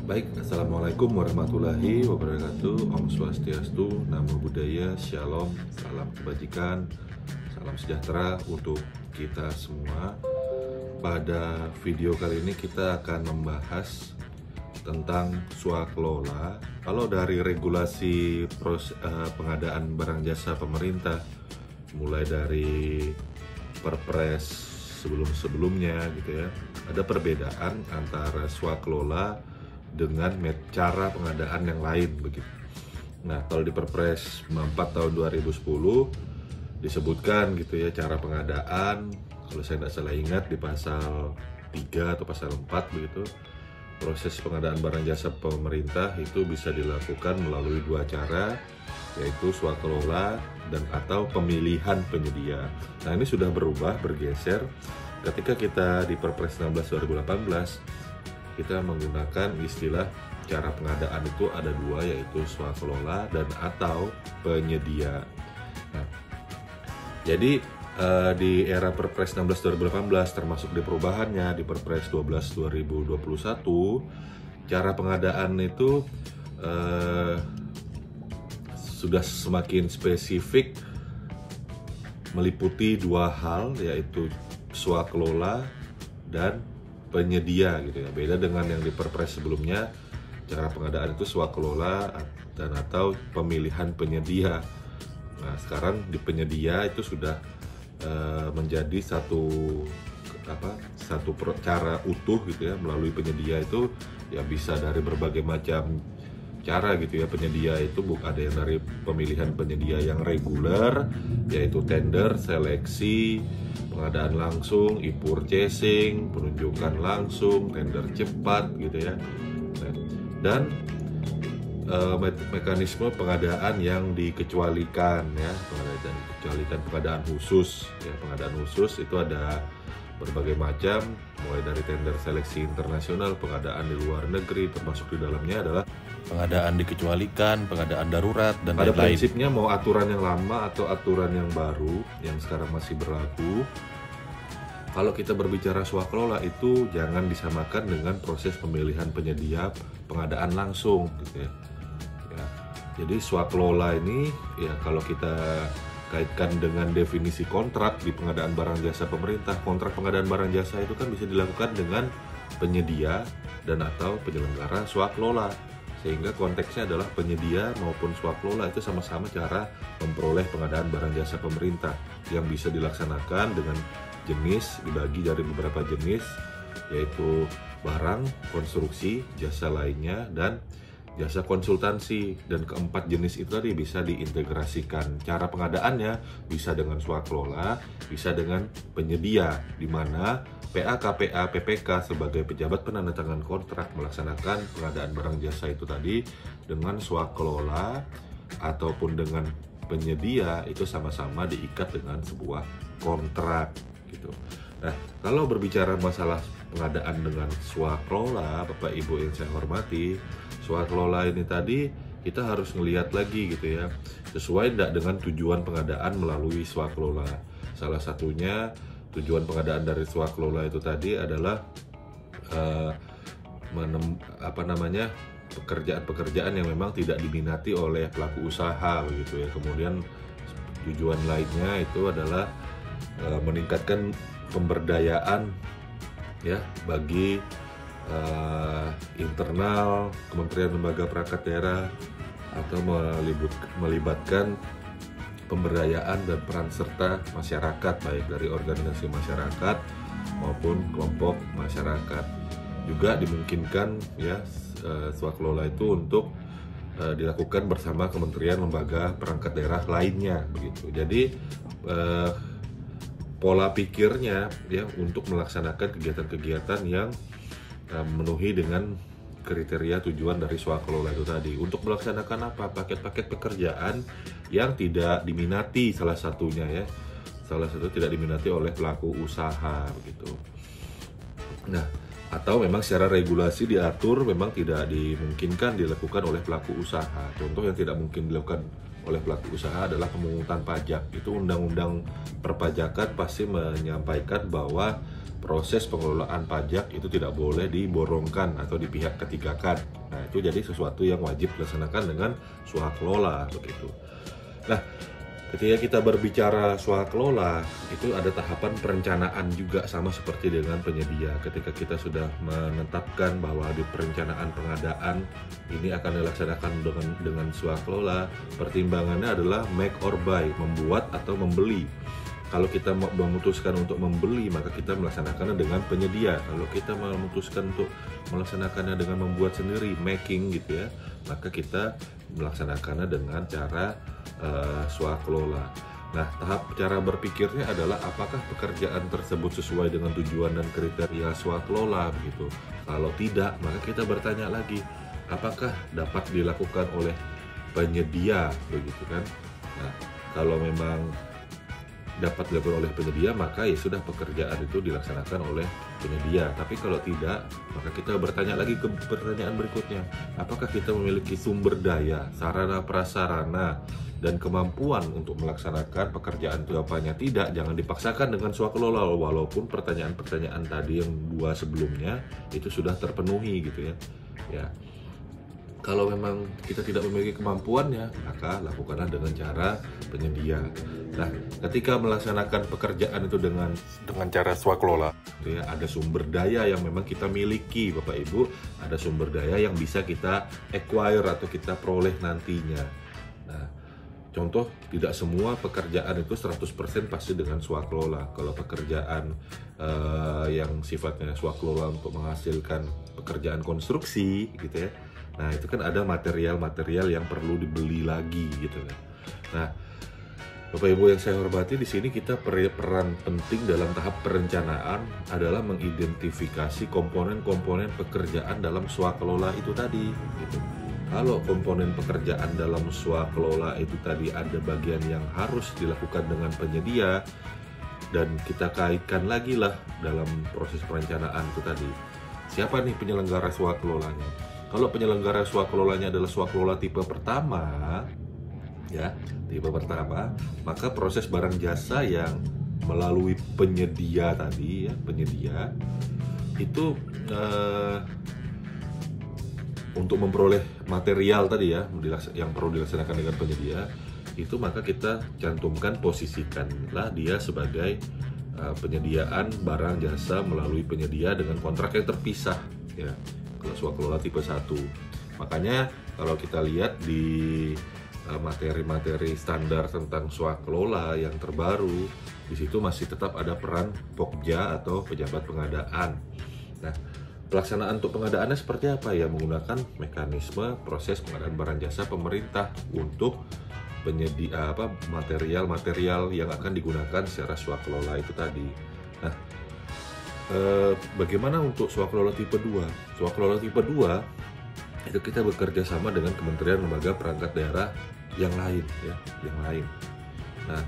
Baik, Assalamualaikum warahmatullahi wabarakatuh. Om Swastiastu, Namo Buddhaya, Shalom, salam kebajikan, salam sejahtera untuk kita semua. Pada video kali ini kita akan membahas tentang swaklola. Kalau dari regulasi pengadaan barang jasa pemerintah, mulai dari Perpres sebelum-sebelumnya gitu ya, ada perbedaan antara swaklola dengan cara pengadaan yang lain begitu. Nah, kalau di Perpres 4 tahun 2010 disebutkan gitu ya cara pengadaan, kalau saya tidak salah ingat di pasal 3 atau pasal 4 begitu. Proses pengadaan barang jasa pemerintah itu bisa dilakukan melalui dua cara, yaitu swaklola dan atau pemilihan penyedia. Nah, ini sudah bergeser ketika kita di Perpres 16 2018 kita menggunakan istilah cara pengadaan itu ada dua, yaitu swaklola dan atau penyedia. Nah, jadi di era Perpres 16 2018 termasuk di perubahannya di Perpres 12 2021, cara pengadaan itu sudah semakin spesifik, meliputi dua hal, yaitu swaklola dan penyedia gitu ya. Beda dengan yang di Perpres sebelumnya, cara pengadaan itu swaklola dan atau pemilihan penyedia. Nah, sekarang di penyedia itu sudah menjadi satu cara utuh gitu ya. Melalui penyedia itu ya bisa dari berbagai macam cara gitu ya. Penyedia itu ada yang dari pemilihan penyedia yang reguler, yaitu tender, seleksi, pengadaan langsung, e-purchasing, penunjukan langsung, tender cepat gitu ya. Dan mekanisme pengadaan yang dikecualikan ya, pengadaan khusus ya. Pengadaan khusus itu ada berbagai macam, mulai dari tender seleksi internasional, pengadaan di luar negeri, termasuk di dalamnya adalah pengadaan dikecualikan, pengadaan darurat, dan lain-lain. Pada prinsipnya mau aturan yang lama atau aturan yang baru yang sekarang masih berlaku, kalau kita berbicara swaklola itu jangan disamakan dengan proses pemilihan penyedia pengadaan langsung gitu ya. Jadi swaklola ini ya, kalau kita kaitkan dengan definisi kontrak di pengadaan barang jasa pemerintah, kontrak pengadaan barang jasa itu kan bisa dilakukan dengan penyedia dan atau penyelenggara swaklola, sehingga konteksnya adalah penyedia maupun swaklola itu sama-sama cara memperoleh pengadaan barang jasa pemerintah yang bisa dilaksanakan dengan jenis, dibagi dari beberapa jenis, yaitu barang, konstruksi, jasa lainnya, dan jasa konsultansi. Dan keempat jenis itu tadi bisa diintegrasikan. Cara pengadaannya bisa dengan swaklola, bisa dengan penyedia, di mana PA, KPA, PPK sebagai pejabat penandatangan kontrak melaksanakan pengadaan barang jasa itu tadi dengan swaklola ataupun dengan penyedia itu sama-sama diikat dengan sebuah kontrak gitu. Nah, kalau berbicara masalah pengadaan dengan swaklola, Bapak Ibu yang saya hormati, swaklola ini tadi kita harus ngelihat lagi gitu ya, sesuai tidak dengan tujuan pengadaan melalui swaklola. Salah satunya tujuan pengadaan dari swaklola itu tadi adalah pekerjaan-pekerjaan yang memang tidak diminati oleh pelaku usaha begitu ya. Kemudian tujuan lainnya itu adalah meningkatkan pemberdayaan ya bagi internal kementerian lembaga perangkat daerah, atau melibatkan pemberdayaan dan peran serta masyarakat, baik dari organisasi masyarakat maupun kelompok masyarakat. Juga dimungkinkan ya swaklola itu untuk dilakukan bersama kementerian lembaga perangkat daerah lainnya begitu. Jadi pola pikirnya ya untuk melaksanakan kegiatan-kegiatan yang memenuhi dengan kriteria tujuan dari swaklola itu tadi, untuk melaksanakan apa? Paket-paket pekerjaan yang tidak diminati, salah satunya ya, salah satu tidak diminati oleh pelaku usaha begitu. Nah, atau memang secara regulasi diatur memang tidak dimungkinkan dilakukan oleh pelaku usaha. Contoh yang tidak mungkin dilakukan oleh pelaku usaha adalah pemungutan pajak. Itu undang-undang perpajakan pasti menyampaikan bahwa proses pengelolaan pajak itu tidak boleh diborongkan atau di pihak ketigakan. Nah, itu jadi sesuatu yang wajib dilaksanakan dengan swakelola begitu. Nah, ketika kita berbicara swakelola, itu ada tahapan perencanaan juga sama seperti dengan penyedia. Ketika kita sudah menetapkan bahwa di perencanaan pengadaan ini akan dilaksanakan dengan swakelola, pertimbangannya adalah make or buy, membuat atau membeli. Kalau kita memutuskan untuk membeli, maka kita melaksanakannya dengan penyedia. Kalau kita memutuskan untuk melaksanakannya dengan membuat sendiri, making gitu ya, maka kita melaksanakannya dengan cara swakelola. Nah, tahap cara berpikirnya adalah apakah pekerjaan tersebut sesuai dengan tujuan dan kriteria swakelola begitu. Kalau tidak, maka kita bertanya lagi, apakah dapat dilakukan oleh penyedia begitu kan? Nah, kalau memang dapat dilakukan oleh penyedia, maka ya sudah pekerjaan itu dilaksanakan oleh penyedia. Tapi kalau tidak, maka kita bertanya lagi ke pertanyaan berikutnya, apakah kita memiliki sumber daya, sarana prasarana, dan kemampuan untuk melaksanakan pekerjaan itu? Apanya tidak, jangan dipaksakan dengan swakelola, walaupun pertanyaan-pertanyaan tadi yang dua sebelumnya itu sudah terpenuhi gitu ya. Ya. Kalau memang kita tidak memiliki kemampuannya, maka lakukanlah dengan cara penyedia. Nah, ketika melaksanakan pekerjaan itu dengan cara swakelola, gitu ya, ada sumber daya yang memang kita miliki, Bapak Ibu, ada sumber daya yang bisa kita acquire atau kita peroleh nantinya. Nah, contoh, tidak semua pekerjaan itu 100% pasti dengan swakelola. Kalau pekerjaan yang sifatnya swakelola untuk menghasilkan pekerjaan konstruksi, gitu ya. Nah, itu kan ada material-material yang perlu dibeli lagi gitu kan. Nah, Bapak Ibu yang saya hormati, di sini kita peran penting dalam tahap perencanaan adalah mengidentifikasi komponen-komponen pekerjaan dalam swakelola itu tadi gitu. Kalau komponen pekerjaan dalam swakelola itu tadi ada bagian yang harus dilakukan dengan penyedia, dan kita kaitkan lagi lah dalam proses perencanaan itu tadi. Siapa nih penyelenggara swakelolanya? Kalau penyelenggara swakelolanya adalah swakelola tipe pertama, ya, tipe pertama, maka proses barang jasa yang melalui penyedia tadi, ya, penyedia itu untuk memperoleh material tadi ya, yang perlu dilaksanakan dengan penyedia, itu maka kita cantumkan, posisikanlah dia sebagai penyediaan barang jasa melalui penyedia dengan kontrak yang terpisah, ya. Kalau swakelola tipe 1. Makanya kalau kita lihat di materi-materi standar tentang swakelola yang terbaru, di situ masih tetap ada peran Pokja atau pejabat pengadaan. Nah, pelaksanaan untuk pengadaannya seperti apa ya? Menggunakan mekanisme proses pengadaan barang jasa pemerintah untuk penyedia material-material yang akan digunakan secara swakelola itu tadi. Nah, bagaimana untuk swakelola tipe 2? Swakelola tipe 2 itu kita bekerja sama dengan kementerian, lembaga, perangkat daerah yang lain ya, yang lain. Nah,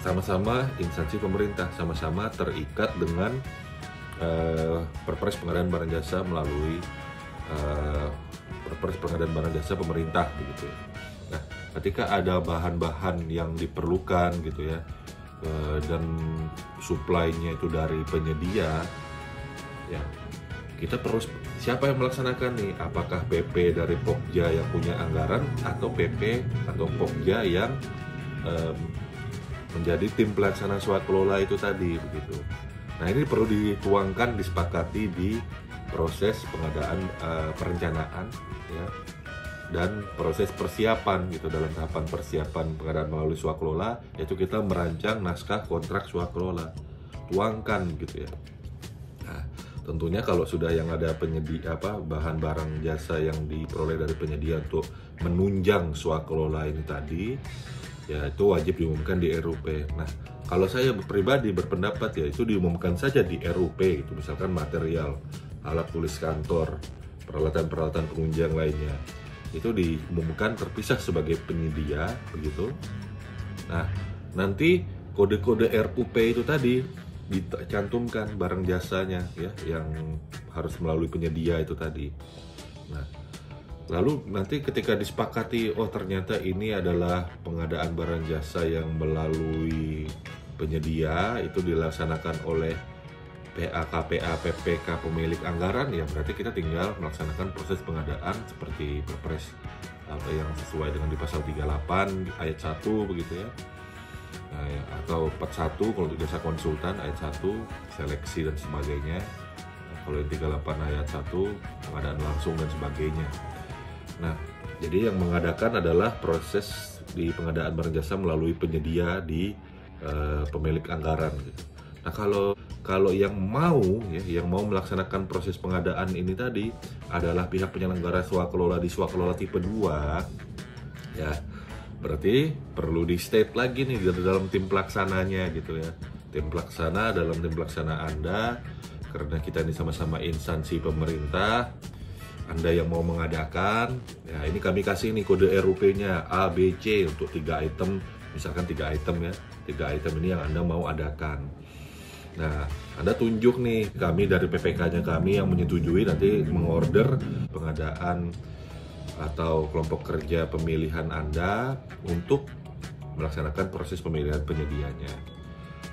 sama-sama instansi pemerintah, sama-sama terikat dengan Perpres pengadaan barang jasa melalui Perpres pengadaan barang jasa pemerintah begitu ya. Nah, ketika ada bahan-bahan yang diperlukan gitu ya, dan supply-nya itu dari penyedia, ya kita terus siapa yang melaksanakan nih? Apakah PP dari Pokja yang punya anggaran, atau PP atau Pokja yang menjadi tim pelaksana swakelola itu tadi begitu. Nah, ini perlu dituangkan, disepakati di proses pengadaan perencanaan ya, dan proses persiapan gitu. Dalam tahapan persiapan pengadaan melalui swakelola, yaitu kita merancang naskah kontrak swakelola, tuangkan gitu ya. Nah, tentunya kalau sudah yang ada penyedia bahan barang jasa yang diperoleh dari penyedia untuk menunjang swakelola ini tadi, ya itu wajib diumumkan di RUP. Nah, kalau saya pribadi berpendapat ya itu diumumkan saja di RUP gitu. Misalkan material, alat tulis kantor, peralatan-peralatan penunjang lainnya, itu diumumkan terpisah sebagai penyedia begitu. Nah, nanti kode-kode RUP itu tadi dicantumkan barang jasanya ya, yang harus melalui penyedia itu tadi. Nah, lalu nanti ketika disepakati, oh ternyata ini adalah pengadaan barang jasa yang melalui penyedia, itu dilaksanakan oleh PA, KPA, PPK pemilik anggaran, ya berarti kita tinggal melaksanakan proses pengadaan seperti Perpres yang sesuai dengan di pasal 38 ayat 1 begitu ya. Nah, ya, atau 41 kalau untuk jasa konsultan ayat 1 seleksi dan sebagainya. Nah, kalau yang 38 ayat 1 pengadaan langsung dan sebagainya. Nah, jadi yang mengadakan adalah proses di pengadaan barang jasa melalui penyedia di pemilik anggaran gitu. Nah, kalau yang mau melaksanakan proses pengadaan ini tadi adalah pihak penyelenggara swakelola di swakelola tipe 2, ya berarti perlu di state lagi nih dalam tim pelaksananya gitu ya. Tim pelaksana dalam tim pelaksana Anda, karena kita ini sama-sama instansi pemerintah, Anda yang mau mengadakan, ya ini kami kasih nih kode RUP-nya A, B, C untuk 3 item, misalkan 3 item ya, 3 item ini yang Anda mau adakan. Nah, Anda tunjuk nih, kami dari PPK-nya kami yang menyetujui nanti mengorder pengadaan atau kelompok kerja pemilihan Anda untuk melaksanakan proses pemilihan penyedianya.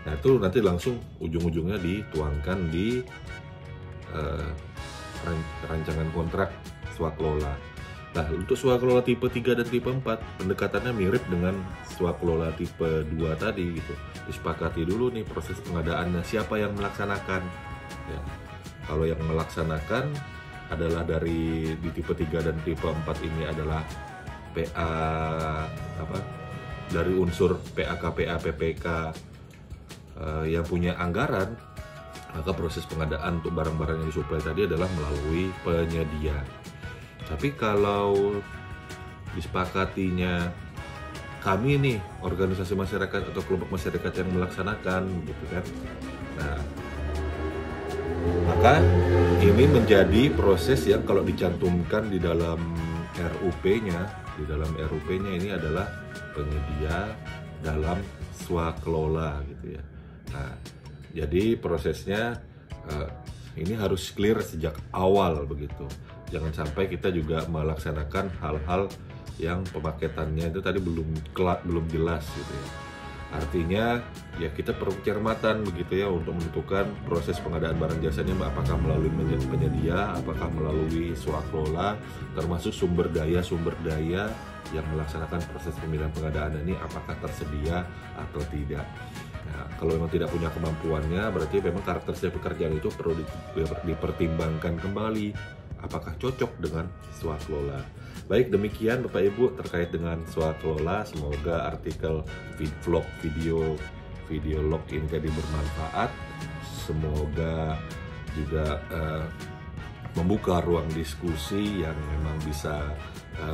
Nah, itu nanti langsung ujung-ujungnya dituangkan di rancangan kontrak swakelola. Nah, untuk swakelola tipe 3 dan tipe 4 pendekatannya mirip dengan swakelola tipe 2 tadi gitu. Disepakati dulu nih proses pengadaannya, siapa yang melaksanakan. Ya. Kalau yang melaksanakan adalah di tipe 3 dan tipe 4 ini adalah PA dari unsur PA, KPA, PPK yang punya anggaran, maka proses pengadaan untuk barang-barang yang disuplai tadi adalah melalui penyedia. Tapi kalau disepakatinya kami nih organisasi masyarakat atau kelompok masyarakat yang melaksanakan gitu kan, nah maka ini menjadi proses yang kalau dicantumkan di dalam RUP-nya, ini adalah penyedia dalam swakelola gitu ya. Nah, jadi prosesnya ini harus clear sejak awal begitu. Jangan sampai kita juga melaksanakan hal-hal yang pemaketannya itu tadi belum jelas gitu ya. Artinya ya kita perlu cermatan begitu ya untuk menentukan proses pengadaan barang jasanya apakah melalui penyedia, apakah melalui swakelola, termasuk sumber daya yang melaksanakan proses pemilihan pengadaan ini apakah tersedia atau tidak. Nah, kalau memang tidak punya kemampuannya, berarti memang karakteristik pekerjaan itu perlu dipertimbangkan kembali. Apakah cocok dengan swakelola? Baik, demikian Bapak Ibu terkait dengan swakelola. Semoga artikel vlog video log ini tadi bermanfaat. Semoga juga membuka ruang diskusi yang memang bisa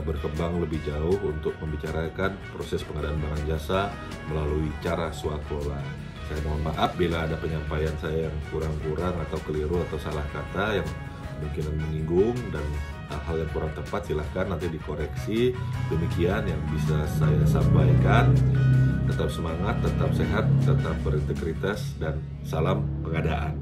berkembang lebih jauh untuk membicarakan proses pengadaan barang jasa melalui cara swakelola. Saya mohon maaf bila ada penyampaian saya yang kurang-kurang atau keliru atau salah kata yang mungkin menyinggung dan hal-hal yang kurang tepat, silahkan nanti dikoreksi. Demikian yang bisa saya sampaikan. Tetap semangat, tetap sehat, tetap berintegritas, dan salam pengadaan.